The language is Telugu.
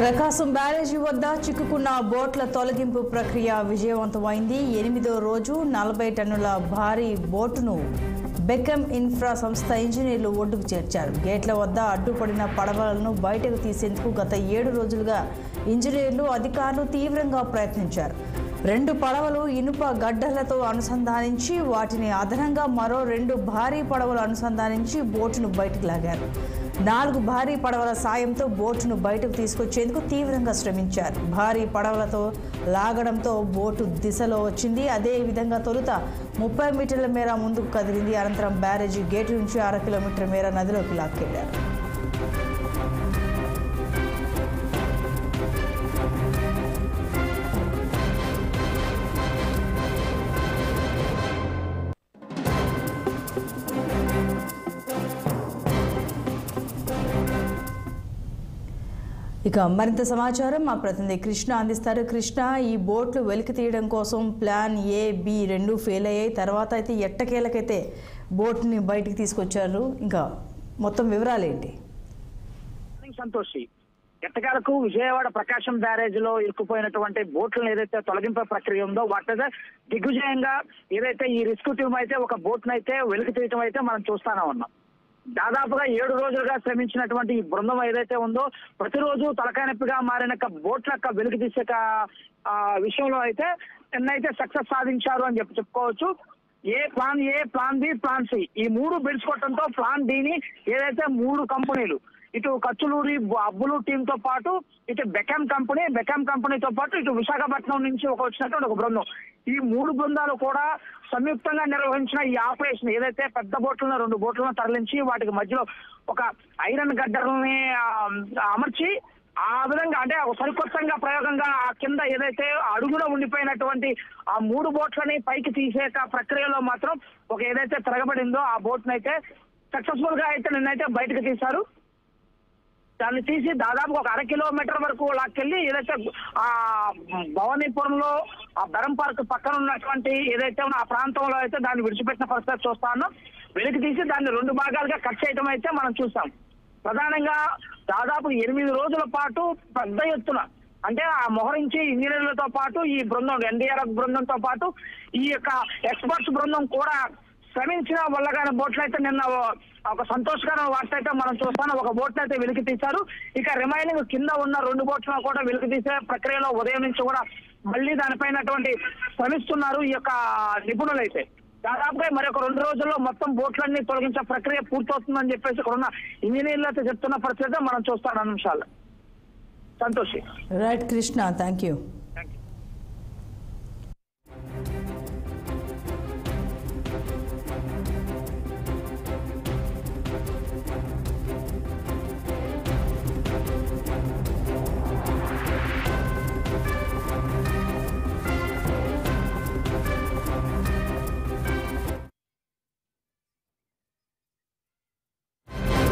ప్రకాశం బ్యారేజీ వద్ద చిక్కుకున్న బోట్ల తొలగింపు ప్రక్రియ విజయవంతమైంది. 8వ రోజు 40 టన్నుల భారీ బోటును బెకమ్ ఇన్ఫ్రా సంస్థ ఇంజనీర్లు ఒడ్డుకు చేర్చారు. గేట్ల వద్ద అడ్డుపడిన పడవలను బయటకు తీసేందుకు గత 7 రోజులుగా ఇంజనీర్లు అధికారులు తీవ్రంగా ప్రయత్నించారు. 2 పడవలు ఇనుప గడ్డలతో అనుసంధానించి వాటిని అదనంగా మరో 2 భారీ పడవలు అనుసంధానించి బోటును బయటకు లాగారు. 4 భారీ పడవల సాయంతో బోటును బయటకు తీసుకొచ్చేందుకు తీవ్రంగా శ్రమించారు. భారీ పడవలతో లాగడంతో బోటు దిశలో వచ్చింది. అదే విధంగా తొలుత 30 మీటర్ల మేర ముందుకు కదిలింది. అనంతరం బ్యారేజీ గేటు నుంచి 1/2 కిలోమీటర్ మేర నదిలోకి లాక్కెళ్లారు. ఇక మరింత సమాచారం మా ప్రతినిధి కృష్ణ అందిస్తారు. కృష్ణ, ఈ బోట్లు వెలికి తీయడం కోసం ప్లాన్ A, B 2 ఫెయిల్ అయ్యాయి. తర్వాత అయితే ఎట్టకేలకైతే బోట్ని బయటికి తీసుకొచ్చారు. ఇంకా మొత్తం వివరాలు ఏంటి? సంతోషి, ఎట్టకేలకు విజయవాడ ప్రకాశం బ్యారేజ్లో ఇరుక్కుపోయినటువంటి బోట్లను ఏదైతే తొలగింపే ప్రక్రియ ఉందో వాటి దిగ్విజయంగా ఏదైతే ఈ రెస్క్యూ టీం అయితే ఒక బోట్ను అయితే వెలికి తీయటం అయితే మనం చూస్తానే ఉన్నాం. దాదాపుగా 7 రోజులుగా శ్రమించినటువంటి ఈ బృందం ఏదైతే ఉందో ప్రతిరోజు తలకాయనొప్పిగా మారిన బోట్ల వెలికి తీసే విషయంలో అయితే నిన్నైతే సక్సెస్ సాధించారు అని చెప్పుకోవచ్చు. Plan A, plan B, plan C ఈ 3 బిడ్చుకోవడంతో ప్లాన్ D ని ఏదైతే 3 కంపెనీలు ఇటు కచ్చులూరి అబ్బులు టీమ్ తో పాటు ఇటు బెకమ్ కంపెనీతో పాటు ఇటు విశాఖపట్నం నుంచి వచ్చినటువంటి ఒక బృందం, ఈ 3 బృందాలు కూడా సంయుక్తంగా నిర్వహించిన ఈ ఆపరేషన్ ఏదైతే పెద్ద బోట్లను 2 బోట్లను తరలించి వాటికి మధ్యలో ఒక ఐరన్ గడ్డల్ని అమర్చి ఆ విధంగా అంటే సరికొత్తగా ప్రయోగంగా ఆ కింద ఏదైతే అడుగులో ఉండిపోయినటువంటి ఆ 3 బోట్లని పైకి తీసే ప్రక్రియలో మాత్రం ఒక ఏదైతే తిరగబడిందో ఆ బోట్ను అయితే సక్సెస్ఫుల్ గా అయితే నిన్నైతే బయటకు తీశారు. దాన్ని తీసి దాదాపు ఒక 1/2 కిలోమీటర్ వరకు లాక్కెళ్ళి ఏదైతే ఆ భవానీపురంలో ఆ బెరం పార్క్ పక్కన ఉన్నటువంటి ఏదైతే ఆ ప్రాంతంలో అయితే దాన్ని విడిచిపెట్టిన పరిస్థితి చూస్తా ఉన్నాం. వెలికి తీసి దాన్ని 2 భాగాలుగా కట్ చేయడం అయితే మనం చూసాం. ప్రధానంగా దాదాపు 8 రోజుల పాటు పెద్ద ఎత్తున అంటే ఆ మోహరించి ఇంజనీర్లతో పాటు ఈ బృందం NDRF బృందంతో పాటు ఈ యొక్క ఎక్స్పర్ట్స్ బృందం కూడా శ్రమించిన వల్లగానే బోట్లు అయితే నిన్న ఒక సంతోషకరమైన వార్త అయితే మనం చూస్తాను. ఒక బోట్ అయితే వెలికి తీశారు. ఇక రిమైనింగ్ కింద ఉన్న 2 బోట్లను కూడా వెలికి తీసే ప్రక్రియలో ఉదయం నుంచి కూడా మళ్ళీ దానిపైనటువంటి శ్రమిస్తున్నారు ఈ యొక్క నిపుణులు అయితే. దాదాపుగా మరొక 2 రోజుల్లో మొత్తం బోట్లన్నీ తొలగించే ప్రక్రియ పూర్తవుతుందని చెప్పేసి ఇక్కడ ఉన్న ఇంజనీర్లు అయితే చెప్తున్న పరిస్థితి మనం చూస్తాం. 2 నిమిషాలు. Santoshi. Right Krishna, thank you.